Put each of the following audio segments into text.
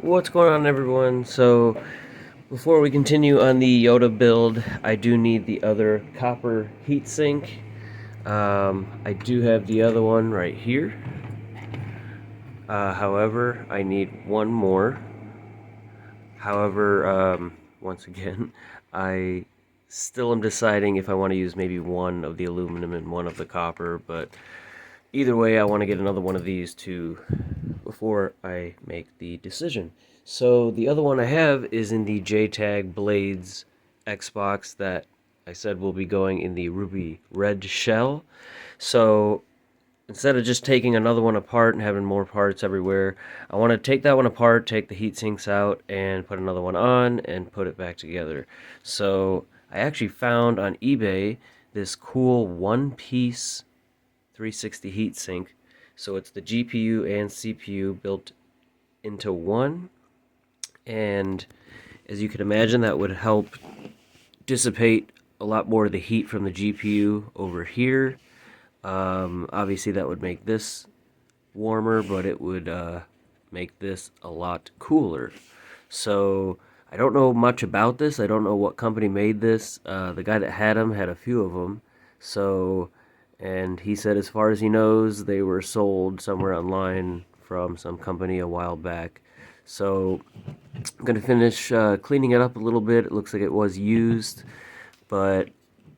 What's going on, everyone? So before we continue on the Yoda build, I do need the other copper heatsink. I do have the other one right here. However, I need one more. However, once again, I still am deciding if I want to use maybe one of the aluminum and one of the copper, but either way, I want to get another one of these too before I make the decision. So the other one I have is in the jtag Blades Xbox that I said will be going in the ruby red shell. So instead of just taking another one apart and having more parts everywhere, I want to take that one apart, take the heat sinks out, and put another one on and put it back together. So I actually found on eBay this cool one-piece 360 heatsink. So it's the GPU and CPU built into one, and as you can imagine, that would help dissipate a lot more of the heat from the GPU over here. Obviously, that would make this warmer, but it would make this a lot cooler. So I don't know much about this. I don't know what company made this. The guy that had them had a few of them. So, and he said as far as he knows, they were sold somewhere online from some company a while back. So I'm going to finish cleaning it up a little bit. It looks like it was used, but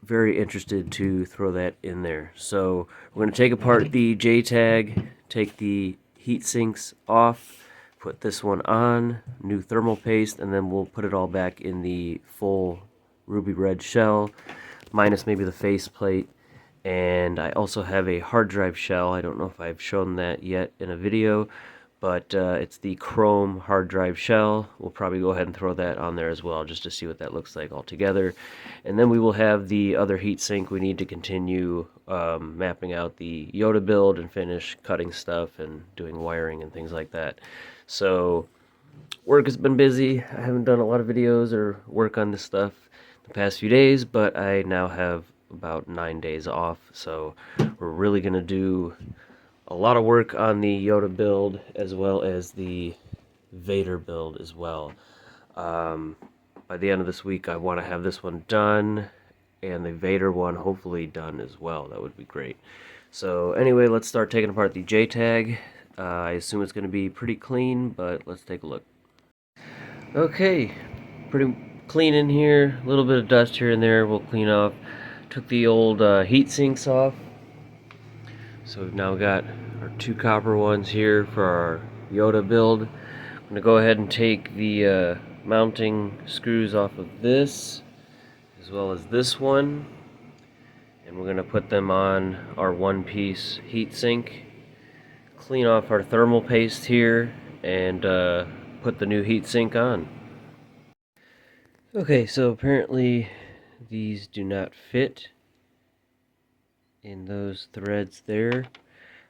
very interested to throw that in there. So we're going to take apart the JTAG, take the heat sinks off, put this one on, new thermal paste, and then we'll put it all back in the full ruby red shell, minus maybe the faceplate. And I also have a hard drive shell. I don't know if I've shown that yet in a video, but it's the chrome hard drive shell. We'll probably go ahead and throw that on there as well, just to see what that looks like all together. And then we will have the other heatsink. We need to continue mapping out the Yoda build and finish cutting stuff and doing wiring and things like that. So work has been busy. I haven't done a lot of videos or work on this stuff the past few days, but I now have about 9 days off, so we're really going to do a lot of work on the Yoda build as well as the Vader build as well. By the end of this week, I want to have this one done and the Vader one hopefully done as well. That would be great. So anyway, let's start taking apart the JTAG. I assume it's going to be pretty clean, but let's take a look. Okay, pretty clean in here. A little bit of dust here and there we'll clean off. Took the old heat sinks off. So we've now got our two copper ones here for our Yoda build. I'm going to go ahead and take the mounting screws off of this, as well as this one. And we're going to put them on our one-piece heat sink. Clean off our thermal paste here and put the new heat sink on. Okay, so apparently these do not fit in those threads there.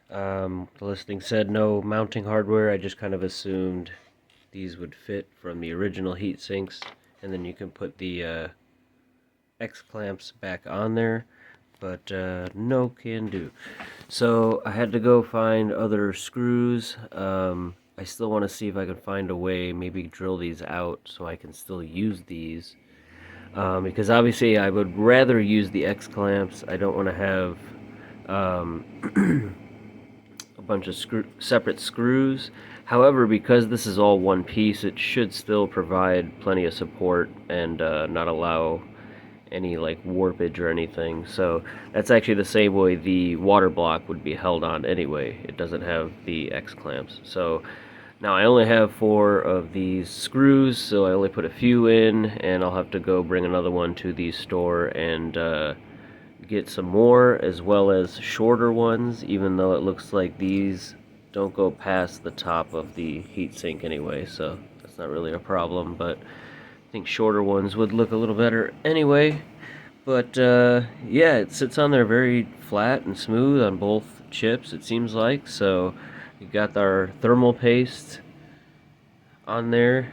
The listing said no mounting hardware. I just kind of assumed these would fit from the original heat sinks, and then you can put the X clamps back on there, but no can do. So I had to go find other screws. I still want to see if I can find a way, maybe drill these out so I can still use these. Because obviously I would rather use the X clamps. I don't want to have a bunch of separate screws. However, because this is all one piece, it should still provide plenty of support and not allow any like warpage or anything. So that's actually the same way the water block would be held on anyway. It doesn't have the X clamps. So now I only have 4 of these screws, so I only put a few in, and I'll have to go bring another one to the store and get some more, as well as shorter ones, even though it looks like these don't go past the top of the heatsink anyway, so that's not really a problem, but I think shorter ones would look a little better anyway. But yeah, it sits on there very flat and smooth on both chips, it seems like. So we got our thermal paste on there,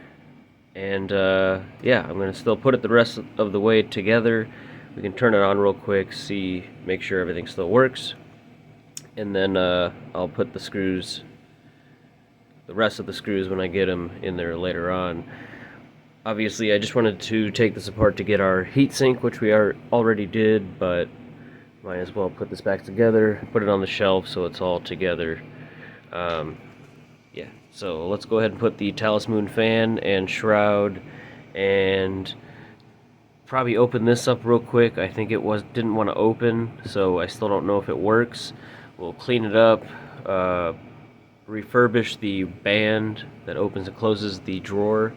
and yeah, I'm gonna still put it the rest of the way together. We can turn it on real quick, see, make sure everything still works, and then I'll put the screws the rest of the screws when I get them in there later on. Obviously, I just wanted to take this apart to get our heatsink, which we already did, but might as well put this back together, put it on the shelf so it's all together. Yeah, so let's go ahead and put the Talisman fan and shroud, and probably open this up real quick. I think it didn't want to open, so I still don't know if it works. We'll clean it up, refurbish the band that opens and closes the drawer,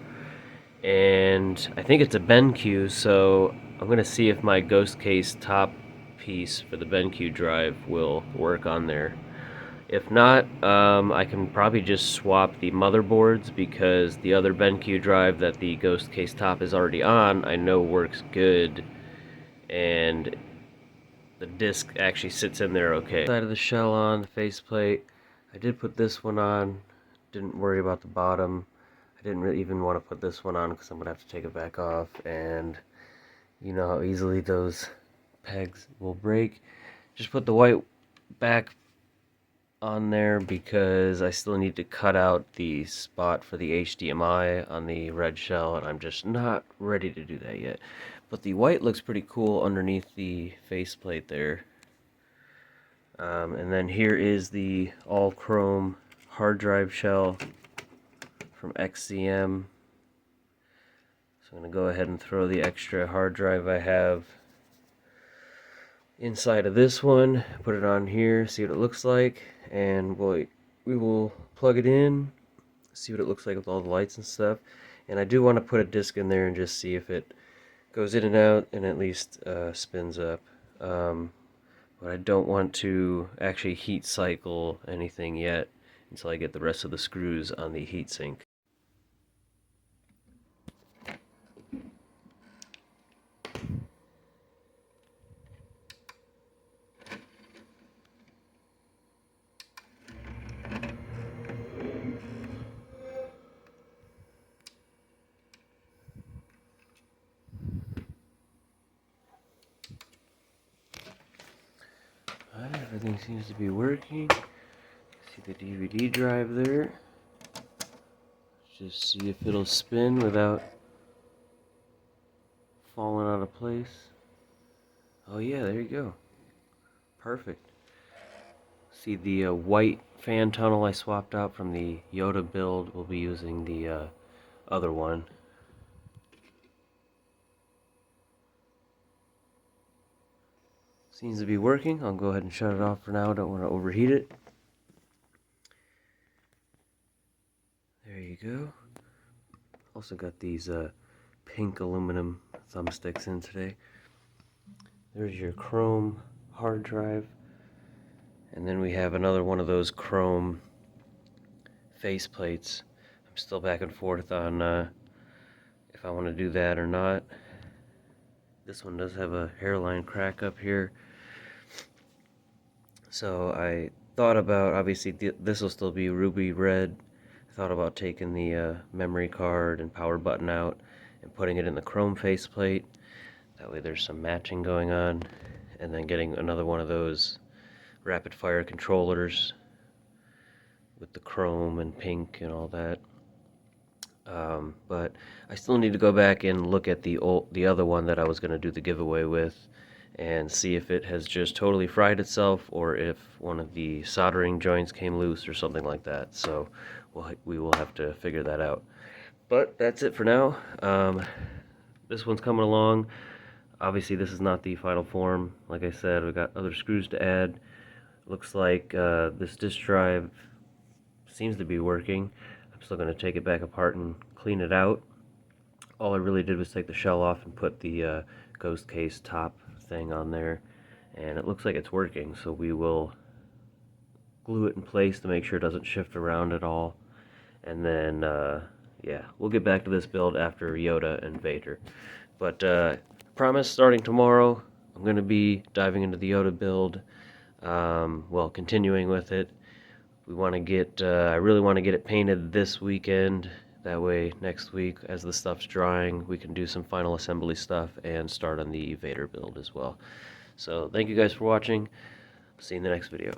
and I think it's a BenQ, so I'm going to see if my ghost case top piece for the BenQ drive will work on there. If not, I can probably just swap the motherboards, because the other BenQ drive that the ghost case top is already on I know works good, and the disc actually sits in there okay. Side of the shell on, the faceplate. I did put this one on, didn't worry about the bottom. I didn't really even want to put this one on because I'm going to have to take it back off, and you know how easily those pegs will break. Just put the white back on there because I still need to cut out the spot for the HDMI on the red shell, and I'm just not ready to do that yet. But the white looks pretty cool underneath the faceplate there. And then here is the all chrome hard drive shell from XCM. So I'm going to go ahead and throw the extra hard drive I have inside of this one, put it on here, see what it looks like, and we will plug it in, see what it looks like with all the lights and stuff. And I do want to put a disc in there and just see if it goes in and out and at least spins up. But I don't want to actually heat cycle anything yet until I get the rest of the screws on the heatsink. Everything seems to be working. See the DVD drive there. Just see if it'll spin without falling out of place. Oh yeah, there you go. Perfect. See the white fan tunnel I swapped out from the Yoda build. We'll be using the other one. Seems to be working. I'll go ahead and shut it off for now. Don't want to overheat it. There you go. Also got these pink aluminum thumbsticks in today. There's your chrome hard drive. And then we have another one of those chrome face plates. I'm still back and forth on if I want to do that or not. This one does have a hairline crack up here. So I thought about, obviously this will still be ruby red. I thought about taking the memory card and power button out and putting it in the chrome faceplate. That way there's some matching going on. And then getting another one of those rapid fire controllers with the chrome and pink and all that. But I still need to go back and look at the other one that I was going to do the giveaway with, and see if it has just totally fried itself or if one of the soldering joints came loose or something like that. So we will have to figure that out. But that's it for now. This one's coming along. Obviously this is not the final form. Like I said, we've got other screws to add. Looks like this disk drive seems to be working. I'm still going to take it back apart and clean it out. All I really did was take the shell off and put the ghost case top thing on there, and it looks like it's working, so we will glue it in place to make sure it doesn't shift around at all. And then yeah, we'll get back to this build after Yoda and Vader. But promise, starting tomorrow I'm going to be diving into the Yoda build. Well, continuing with it. We want to get, I really want to get it painted this weekend. That way, next week, as the stuff's drying, we can do some final assembly stuff and start on the Vader build as well. So, thank you guys for watching. See you in the next video.